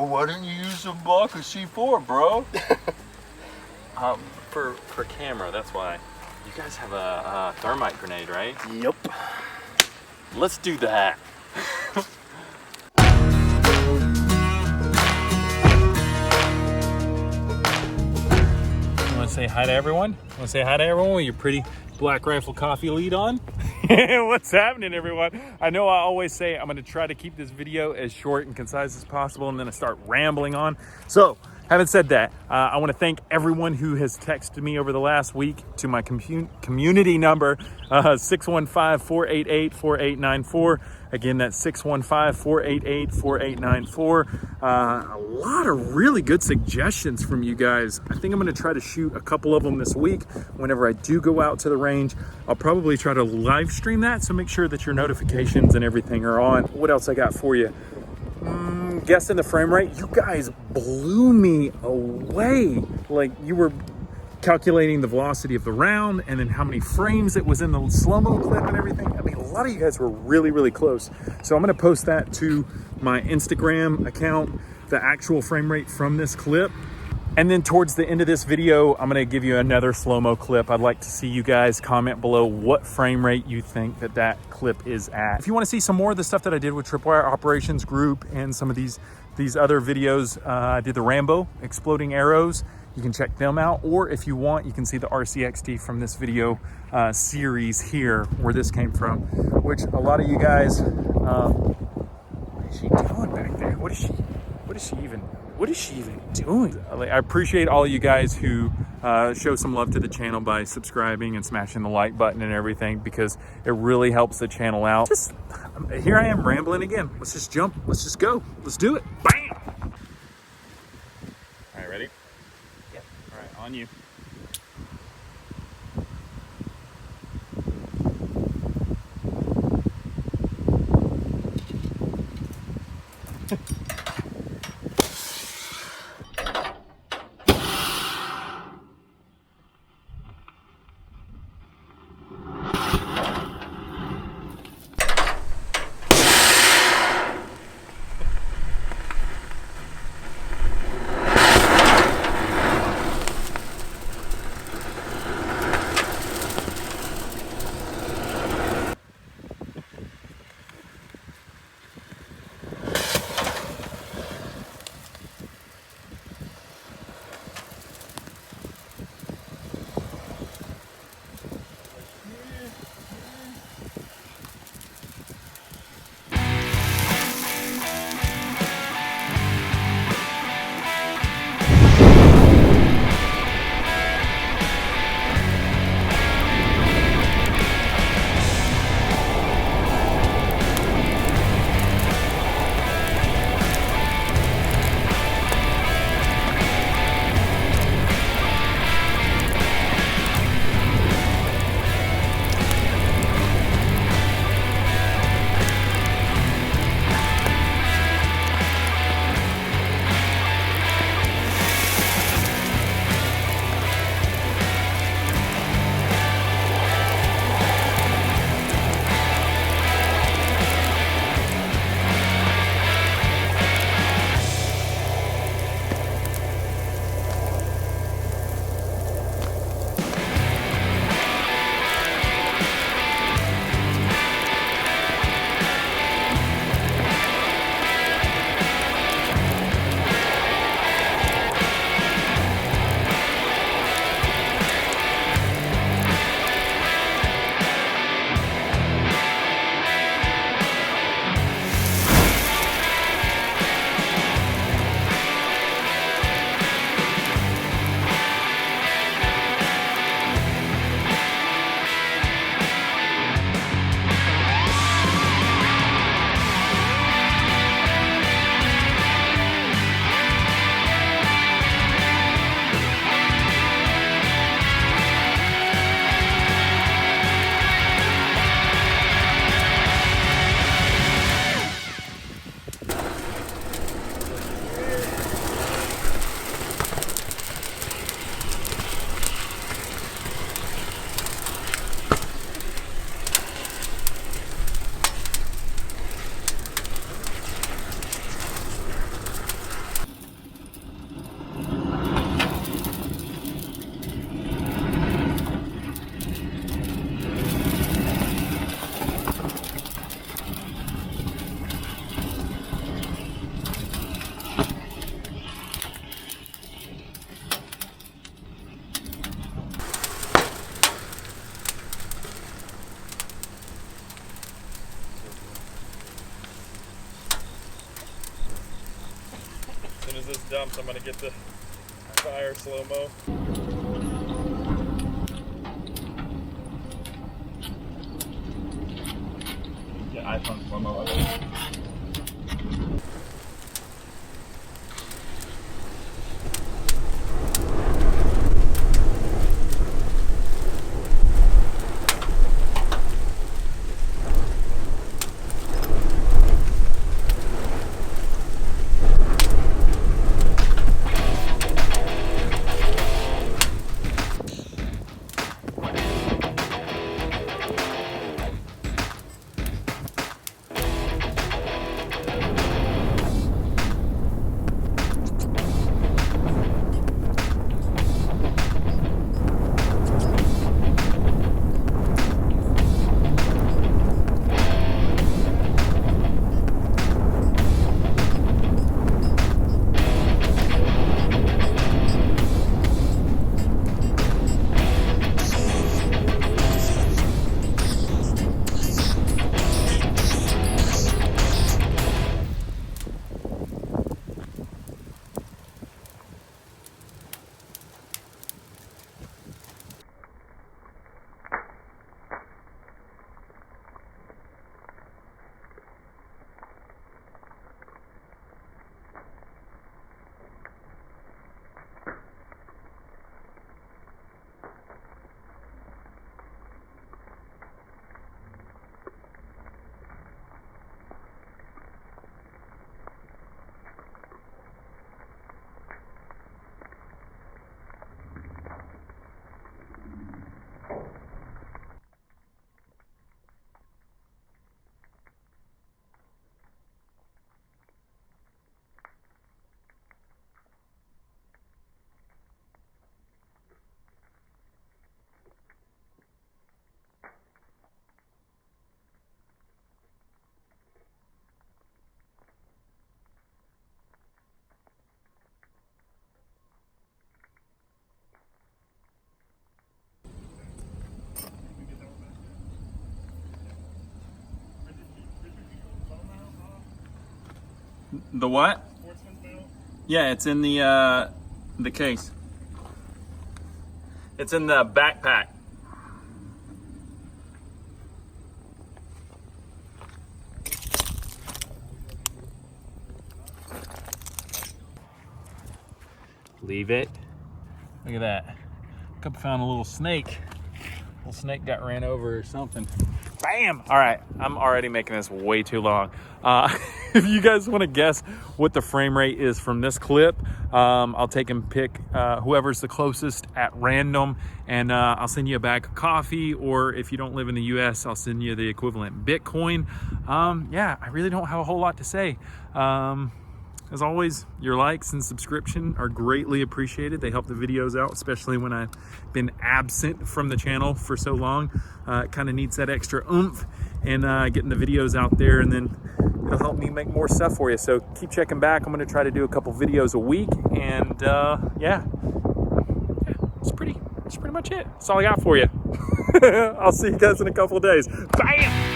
Oh, why didn't you use some Vulcan C4, bro? For camera, that's why. You guys have a thermite grenade, right? Yep. Let's do that. Want to say hi to everyone? Want to say hi to everyone with your pretty Black Rifle Coffee lead on? What's happening, everyone? I know I always say I'm going to try to keep this video as short and concise as possible, and then I start rambling on. So, having said that, I want to thank everyone who has texted me over the last week to my community number, 615-488-4894. Again, that's 615-488-4894. A lot of really good suggestions from you guys. I think I'm going to try to shoot a couple of them this week. Whenever I do go out to the range, I'll probably try to live stream that, so make sure that your notifications and everything are on. What else I got for you? Guessing the frame rate. You guys blew me away. Like, you were calculating the velocity of the round and then how many frames it was in the slow-mo clip and everything. I mean, a lot of you guys were really, really close. So I'm going to post that to my Instagram account, the actual frame rate from this clip. And then towards the end of this video, I'm going to give you another slow-mo clip. I'd like to see you guys comment below what frame rate you think that that clip is at. If you want to see some more of the stuff that I did with Tripwire Operations Group and some of these other videos, I did the Rambo exploding arrows. You can check them out. Or if you want, you can see the RCXD from this video series here, where this came from, which a lot of you guys, what is she doing back there? What is she even doing? I appreciate all you guys who show some love to the channel by subscribing and smashing the like button and everything, because it really helps the channel out. Here I am rambling again. Let's just jump. Let's just go. Let's do it. Bam! All right, ready? Yep. All right, on you. dumps. I'm gonna get the fire slow-mo. Yeah, iPhone slow-mo. The what? Yeah, it's in the case. It's in the backpack. Leave it. Look at that. Couple found a little snake. Little snake got ran over or something. Bam! All right, I'm already making this way too long. If you guys want to guess what the frame rate is from this clip, I'll take and pick whoever's the closest at random, and I'll send you a bag of coffee, or if you don't live in the US, I'll send you the equivalent Bitcoin. Yeah, I really don't have a whole lot to say. As always, your likes and subscription are greatly appreciated. They help the videos out, especially when I've been absent from the channel for so long. It kind of needs that extra oomph and getting the videos out there, and then it'll help me make more stuff for you. So keep checking back. I'm going to try to do a couple videos a week, and yeah, that's pretty much it. That's all I got for you. I'll see you guys in a couple of days. Bam!